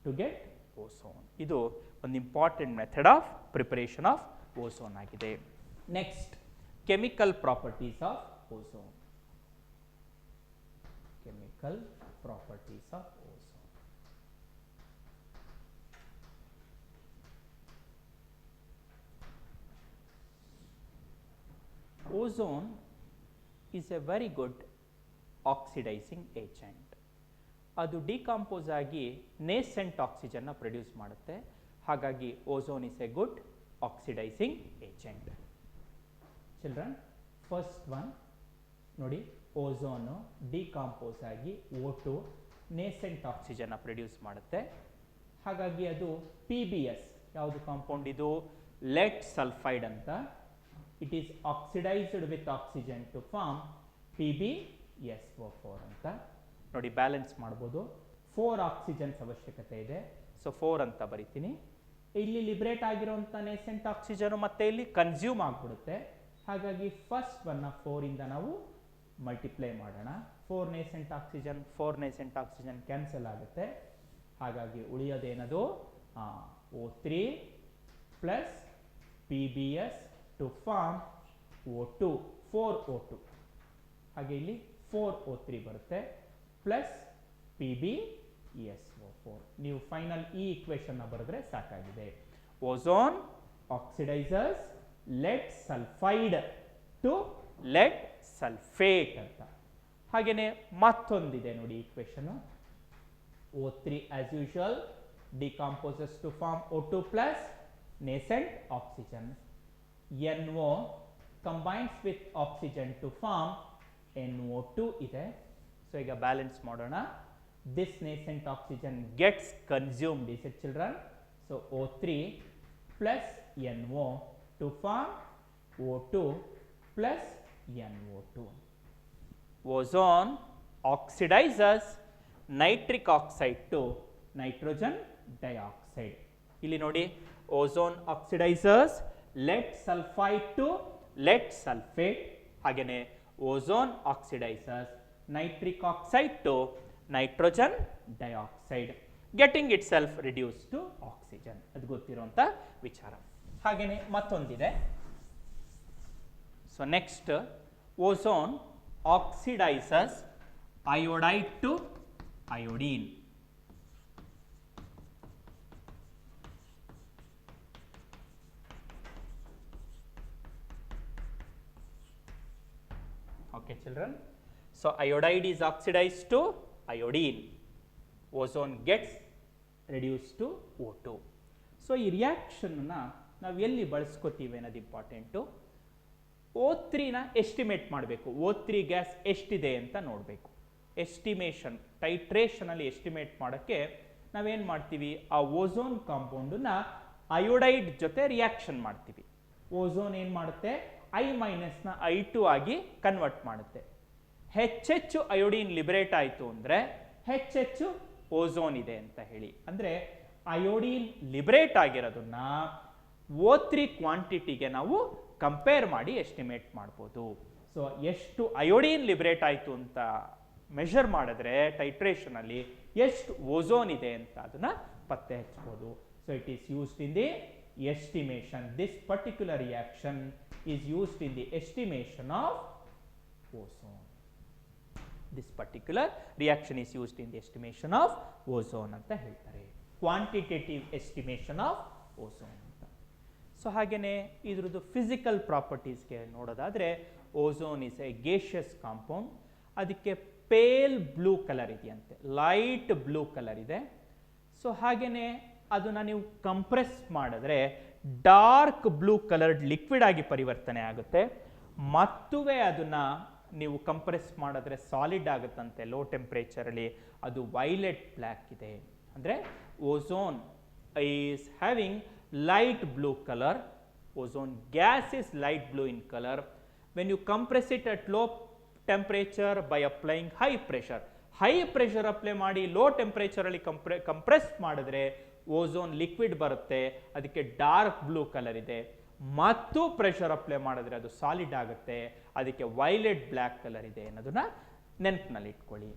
to get ozone. ಇದು ಒಂದು important method of preparation of ozone ಆಗಿದೆ. Next, chemical properties of ozone. Chemical properties of ozone. Ozone is a very good oxidising agent. ಅದು decompose ಆಗಿ nascent ಆಕ್ಸಿಜನ್ನ produce ಮಾಡುತ್ತೆ. ಹಾಗಾಗಿ ozone is a good oxidising agent. Children, first one ನೋಡಿ, ozone decompose ಆಗಿ O2 nascent ಆಕ್ಸಿಜನ್ನ produce ಮಾಡುತ್ತೆ. ಹಾಗಾಗಿ ಅದು PbS, ಯಾವುದು ಕಾಂಪೌಂಡ್ ಇದು? ಲೆಡ್ ಸಲ್ಫೈಡ್ ಅಂತ. It is oxidised with oxygen to form PbSO4 ಅಂತ. ನೋಡಿ, ಬ್ಯಾಲೆನ್ಸ್ ಮಾಡ್ಬೋದು. 4 ಆಕ್ಸಿಜನ್ಸ್ ಅವಶ್ಯಕತೆ ಇದೆ, ಸೊ 4 ಅಂತ ಬರಿತೀನಿ. ಇಲ್ಲಿ ಲಿಬ್ರೇಟ್ ಆಗಿರುವಂಥ ನೇಸೆಂಟ್ ಆಕ್ಸಿಜನ್ ಮತ್ತೆ ಇಲ್ಲಿ ಕನ್ಸ್ಯೂಮ್ ಆಗಿಬಿಡುತ್ತೆ. ಹಾಗಾಗಿ ಫಸ್ಟ್ ಒನ್ನ 4 ಇಂದ ನಾವು ಮಲ್ಟಿಪ್ಲೈ ಮಾಡೋಣ. 4 ನೇಸೆಂಟ್ ಆಕ್ಸಿಜನ್ ಕ್ಯಾನ್ಸಲ್ ಆಗುತ್ತೆ. ಹಾಗಾಗಿ ಉಳಿಯೋದೇನದು? O3 plus PbS to form O2, 4O2. ಹಾಗೆ ಇಲ್ಲಿ 4O3 ಬರುತ್ತೆ, ಪ್ಲಸ್ PbSO4. SO4. ನೀವು ಫೈನಲ್ ಈ ಇಕ್ವೇಶನ್ ಬರೆದ್ರೆ ಸಾಕಾಗಿದೆ. Ozone oxidises lead sulphide to lead sulphate ಅಂತ. ಹಾಗೇನೆ ಮತ್ತೊಂದಿದೆ ನೋಡಿ equation. O3 as usual decomposes to form O2 plus nascent oxygen. NO combines with oxygen to form NO2 ಇದೆ. ಸೊ ಈಗ ಬ್ಯಾಲೆನ್ಸ್ ಮಾಡೋಣ. This nascent oxygen gets consumed, is it children? So O3 plus NO to form O2 plus NO2. Ozone oxidizes nitric oxide to nitrogen dioxide. ಇಲ್ಲಿ ನೋಡಿ, ozone oxidisers lead sulphide to lead sulphate. ಹಾಗೇನೆ ozone oxidisers nitric oxide to nitrogen dioxide, getting itself reduce to oxygen. ಅದು ಗೊತ್ತಿರುವಂಥ ವಿಚಾರ. ಹಾಗೇನೆ ಮತ್ತೊಂದಿದೆ. So next, ozone oxidises iodide to iodine. Okay children, so iodide is oxidized to iodine. Ozone gets reduced to O2. So ಈ reaction ನಾವು ಎಲ್ಲಿ ಬಳಸ್ಕೋತೀವಿ ಅನ್ನೋದು important. O3 estimate ಮಾಡಬೇಕು. O3 ಗ್ಯಾಸ್ ಎಷ್ಟಿದೆ ಅಂತ ನೋಡಬೇಕು. ಎಸ್ಟಿಮೇಷನ್, ಟೈಟ್ರೇಷನಲ್ಲಿ ಎಸ್ಟಿಮೇಟ್ ಮಾಡೋಕ್ಕೆ ನಾವೇನು ಮಾಡ್ತೀವಿ, ಆ ಓಝೋನ್ ಕಾಂಪೌಂಡನ್ನ ಅಯೋಡೈಡ್ ಜೊತೆ ರಿಯಾಕ್ಷನ್ ಮಾಡ್ತೀವಿ. ಓಝೋನ್ ಏನು ಮಾಡುತ್ತೆ, I- I2 ಆಗಿ ಕನ್ವರ್ಟ್ ಮಾಡುತ್ತೆ. ಹೆಚ್ಚೆಚ್ಚು ಅಯೋಡಿನ್ ಲಿಬರೇಟ್ ಆಯಿತು ಅಂದರೆ ಹೆಚ್ಚೆಚ್ಚು ಓಝೋನ್ ಇದೆ ಅಂತ ಹೇಳಿ. ಅಂದರೆ ಅಯೋಡಿನ್ ಲಿಬರೇಟ್ ಆಗಿರೋದನ್ನ O3 ಕ್ವಾಂಟಿಟಿಗೆ ನಾವು ಕಂಪೇರ್ ಮಾಡಿ ಎಸ್ಟಿಮೇಟ್ ಮಾಡ್ಬೋದು. ಸೊ ಎಷ್ಟು ಅಯೋಡಿನ್ ಲಿಬರೇಟ್ ಆಯಿತು ಅಂತ ಮೆಷರ್ ಮಾಡಿದ್ರೆ ಟೈಟ್ರೇಷನಲ್ಲಿ ಎಷ್ಟು ಓಝೋನ್ ಇದೆ ಅಂತ ಅದನ್ನ ಪತ್ತೆ ಹಚ್ಚಬಹುದು. So it is used in the estimation. This particular reaction is used in the estimation of ozone. This particular reaction is used in the estimation of ozone ಅಂತ ಹೇಳ್ತಾರೆ. ಕ್ವಾಂಟಿಟೇಟಿವ್ ಎಸ್ಟಿಮೇಷನ್ ಆಫ್ ಓಝೋನ್ ಅಂತ. So ಹಾಗೇನೆ ಇದ್ರದ್ದು physical ಪ್ರಾಪರ್ಟೀಸ್ಗೆ ನೋಡೋದಾದ್ರೆ, ozone is a gaseous compound. ಅದಕ್ಕೆ pale blue colour ಇದೆಯಂತೆ, light blue colour ಇದೆ. ಸೊ ಹಾಗೇನೆ ಅದನ್ನ ನೀವು ಕಂಪ್ರೆಸ್ ಮಾಡಿದ್ರೆ ಡಾರ್ಕ್ ಬ್ಲೂ ಕಲರ್ಡ್ ಲಿಕ್ವಿಡ್ ಆಗಿ ಪರಿವರ್ತನೆ ಆಗುತ್ತೆ. ಮತ್ತುವೆ ಅದನ್ನ ನೀವು ಕಂಪ್ರೆಸ್ ಮಾಡಿದ್ರೆ ಸಾಲಿಡ್ ಆಗುತ್ತಂತೆ ಲೋ ಟೆಂಪರೇಚರಲ್ಲಿ. ಅದು ವೈಲೆಟ್ ಬ್ಲ್ಯಾಕ್ ಇದೆ. ಅಂದರೆ ozone is having light blue color. Ozone gas is light blue in color. When you compress it at low temperature by applying high pressure apply ಮಾಡಿ ಲೋ ಟೆಂಪರೇಚರ್ ಅಲ್ಲಿ compress ಮಾಡಿದ್ರೆ ozone liquid ಬರುತ್ತೆ. ಅದಕ್ಕೆ dark blue colour ಇದೆ. ಮತ್ತು pressure apply ಮಾಡಿದ್ರೆ ಅದು solid ಆಗುತ್ತೆ. ಅದಕ್ಕೆ ವೈಲೆಟ್ ಬ್ಲ್ಯಾಕ್ ಕಲರ್ ಇದೆ ಅನ್ನೋದನ್ನ ನೆನಪಿನಲ್ಲಿ ಇಟ್ಕೊಳ್ಳಿ.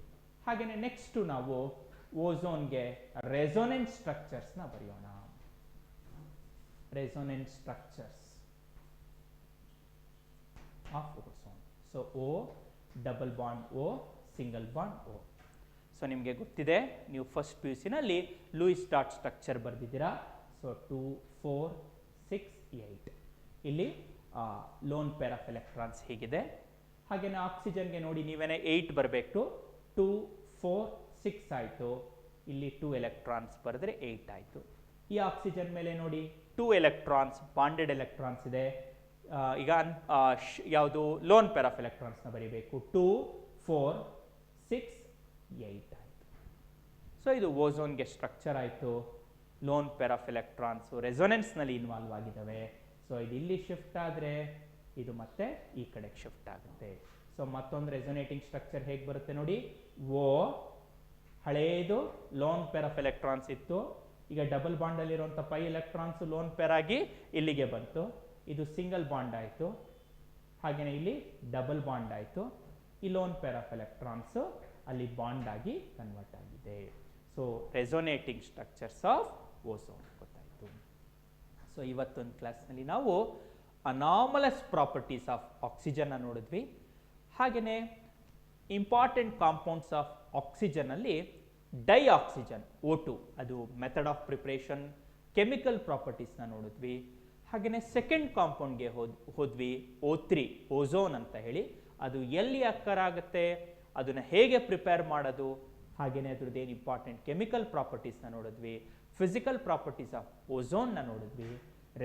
ಹಾಗೇನೆ ನೆಕ್ಸ್ಟ್ ನಾವು ಓಝೋನ್ಗೆ ರೆಸೊನೆನ್ಸ್ ಸ್ಟ್ರಕ್ಚರ್ಸ್ನ ಬರೆಯೋಣ. resonance structures of ozone. So O, double bond O, single bond O. So ನಿಮಗೆ ಗೊತ್ತಿದೆ, ನೀವು ಫಸ್ಟ್ PUC ನಲ್ಲಿ ಲೂಯಿಸ್ ಡಾಟ್ ಸ್ಟ್ರಕ್ಚರ್ ಬರೆದಿದ್ದೀರಾ. ಸೊ 2, 4, 6, 8 ಇಲ್ಲಿ ಲೋನ್ ಪೇರ್ ಆಫ್ ಎಲೆಕ್ಟ್ರಾನ್ಸ್ ಹೀಗಿದೆ. ಹಾಗೇನೆ ಆಕ್ಸಿಜನ್ಗೆ ನೋಡಿ ನೀವೇನೆ 8 ಬರಬೇಕು. 2, 4, 6 ಆಯಿತು. ಇಲ್ಲಿ 2 ಎಲೆಕ್ಟ್ರಾನ್ಸ್ ಬರೆದ್ರೆ 8 ಆಯಿತು. ಈ ಆಕ್ಸಿಜನ್ ಮೇಲೆ ನೋಡಿ 2 ಎಲೆಕ್ಟ್ರಾನ್ಸ್, ಬಾಂಡೆಡ್ ಎಲೆಕ್ಟ್ರಾನ್ಸ್ ಇದೆ. ಈಗ ಯಾವುದು ಲೋನ್ ಪೇರ್ ಆಫ್ ಎಲೆಕ್ಟ್ರಾನ್ಸ್ನ ಬರೀಬೇಕು. 2, 4, 6, 8 ಆಯಿತು. ಸೊ ಇದು ಓಝೋನ್ಗೆ ಸ್ಟ್ರಕ್ಚರ್ ಆಯಿತು. ಲೋನ್ ಪೇರ್ ಆಫ್ ಎಲೆಕ್ಟ್ರಾನ್ಸು ರೆಸೊನೆನ್ಸ್ನಲ್ಲಿ ಇನ್ವಾಲ್ವ್ ಆಗಿದ್ದಾವೆ. ಸೊ ಇದು ಇಲ್ಲಿ ಶಿಫ್ಟ್ ಆದರೆ ಇದು ಮತ್ತೆ ಈ ಕಡೆಗೆ ಶಿಫ್ಟ್ ಆಗುತ್ತೆ. ಸೊ ಮತ್ತೊಂದು ರೆಸೊನೇಟಿಂಗ್ ಸ್ಟ್ರಕ್ಚರ್ ಹೇಗೆ ಬರುತ್ತೆ ನೋಡಿ. ಓ ಹಳೇದು ಲೋನ್ ಪೇರ್ ಆಫ್ ಎಲೆಕ್ಟ್ರಾನ್ಸ್ ಇತ್ತು. ಈಗ ಡಬಲ್ ಬಾಂಡಲ್ಲಿರುವಂಥ 5 ಎಲೆಕ್ಟ್ರಾನ್ಸು ಲೋನ್ ಪೇರ್ ಆಗಿ ಇಲ್ಲಿಗೆ ಬಂತು. ಇದು ಸಿಂಗಲ್ ಬಾಂಡ್ ಆಯಿತು. ಹಾಗೆಯೇ ಇಲ್ಲಿ ಡಬಲ್ ಬಾಂಡ್ ಆಯಿತು. ಈ ಲೋನ್ ಪೇರ್ ಆಫ್ ಎಲೆಕ್ಟ್ರಾನ್ಸು ಅಲ್ಲಿ ಬಾಂಡ್ ಆಗಿ ಕನ್ವರ್ಟ್ ಆಗಿದೆ. So resonating structures of ozone ಗೊತ್ತಾಯಿತು. ಸೊ ಇವತ್ತೊಂದು ಕ್ಲಾಸ್ನಲ್ಲಿ ನಾವು ಅನಾಮಲಸ್ ಪ್ರಾಪರ್ಟೀಸ್ ಆಫ್ ಆಕ್ಸಿಜನ್ನ ನೋಡಿದ್ವಿ. ಹಾಗೆಯೇ ಇಂಪಾರ್ಟೆಂಟ್ ಕಾಂಪೌಂಡ್ಸ್ ಆಫ್ ಆಕ್ಸಿಜನಲ್ಲಿ ಡೈಆಕ್ಸಿಜನ್ O2 ಅದು ಮೆಥಡ್ ಆಫ್ ಪ್ರಿಪ್ರೇಷನ್, ಕೆಮಿಕಲ್ ಪ್ರಾಪರ್ಟೀಸ್ನ ನೋಡಿದ್ವಿ. ಹಾಗೆಯೇ ಸೆಕೆಂಡ್ ಕಾಂಪೌಂಡ್ಗೆ ಹೋದ್ವಿ O3 ಓಝೋನ್ ಅಂತ ಹೇಳಿ. ಅದು ಎಲ್ಲಿ ಅಕ್ಕರ್ ಆಗುತ್ತೆ, ಅದನ್ನು ಹೇಗೆ ಪ್ರಿಪೇರ್ ಮಾಡೋದು, ಹಾಗೆಯೇ ಅದ್ರದ್ದು ಏನು ಇಂಪಾರ್ಟೆಂಟ್ ಕೆಮಿಕಲ್ ಪ್ರಾಪರ್ಟೀಸ್ನ ನೋಡಿದ್ವಿ. ಫಿಸಿಕಲ್ ಪ್ರಾಪರ್ಟೀಸ್ ಆಫ್ ಓಝೋನ್ನ ನೋಡಿದ್ವಿ.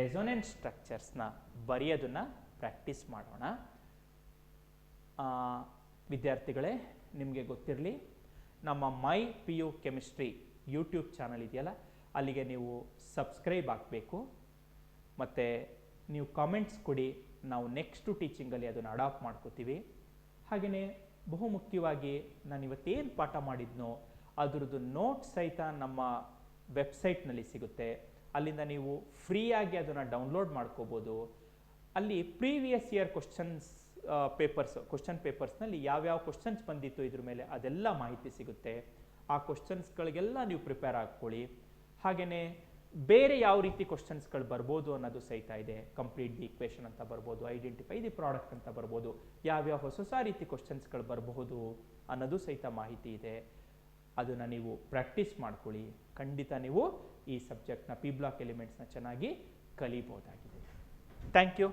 ರೆಸೊನೆನ್ಸ್ ಸ್ಟ್ರಕ್ಚರ್ಸ್ನ ಬರೆಯೋದನ್ನು ಪ್ರಾಕ್ಟೀಸ್ ಮಾಡೋಣ. ವಿದ್ಯಾರ್ಥಿಗಳೇ, ನಿಮಗೆ ಗೊತ್ತಿರಲಿ, ನಮ್ಮ ಮೈ P U chemistry YouTube channel ಇದೆಯಲ್ಲ, ಅಲ್ಲಿಗೆ ನೀವು ಸಬ್ಸ್ಕ್ರೈಬ್ ಆಗಬೇಕು. ಮತ್ತು ನೀವು ಕಾಮೆಂಟ್ಸ್ ಕೊಡಿ, ನಾವು ನೆಕ್ಸ್ಟು ಟೀಚಿಂಗಲ್ಲಿ ಅದನ್ನು ಅಡಾಪ್ಟ್ ಮಾಡ್ಕೋತೀವಿ. ಹಾಗೆಯೇ ಬಹುಮುಖ್ಯವಾಗಿ ನಾನು ಇವತ್ತೇನು ಪಾಠ ಮಾಡಿದ್ನೋ ಅದರದ್ದು ನೋಟ್ಸ್ ಸಹಿತ ನಮ್ಮ ವೆಬ್ಸೈಟ್ನಲ್ಲಿ ಸಿಗುತ್ತೆ. ಅಲ್ಲಿಂದ ನೀವು ಫ್ರೀಯಾಗಿ ಅದನ್ನು ಡೌನ್ಲೋಡ್ ಮಾಡ್ಕೋಬೋದು. ಅಲ್ಲಿ ಪ್ರೀವಿಯಸ್ ಇಯರ್ ಕ್ವಶನ್ ಪೇಪರ್ಸ್ನಲ್ಲಿ ಯಾವ್ಯಾವ ಕ್ವಶನ್ಸ್ ಬಂದಿತ್ತು ಇದ್ರ ಮೇಲೆ ಅದೆಲ್ಲ ಮಾಹಿತಿ ಸಿಗುತ್ತೆ. ಆ ಕ್ವಶನ್ಸ್ಗಳಿಗೆಲ್ಲ ನೀವು ಪ್ರಿಪೇರ್ ಆಗ್ಕೊಳ್ಳಿ. ಹಾಗೆಯೇ ಬೇರೆ ಯಾವ ರೀತಿ ಕ್ವಶನ್ಸ್ಗಳು ಬರ್ಬೋದು ಅನ್ನೋದು ಸಹಿತ ಇದೆ. ಕಂಪ್ಲೀಟ್ ದಿ ಇಕ್ವೇಷನ್ ಅಂತ ಬರ್ಬೋದು, ಐಡೆಂಟಿಫೈ ದಿ ಪ್ರಾಡಕ್ಟ್ ಅಂತ ಬರ್ಬೋದು, ಯಾವ್ಯಾವ ಹೊಸ ರೀತಿ ಕ್ವಶನ್ಸ್ಗಳು ಬರಬಹುದು ಅನ್ನೋದು ಸಹಿತ ಮಾಹಿತಿ ಇದೆ. ಅದನ್ನು ನೀವು ಪ್ರಾಕ್ಟೀಸ್ ಮಾಡ್ಕೊಳ್ಳಿ. ಖಂಡಿತ ನೀವು ಈ ಸಬ್ಜೆಕ್ಟ್ನ ಪಿ ಬ್ಲಾಕ್ ಎಲಿಮೆಂಟ್ಸ್ನ ಚೆನ್ನಾಗಿ ಕಲಿಬೋದಾಗಿದೆ. Thank you.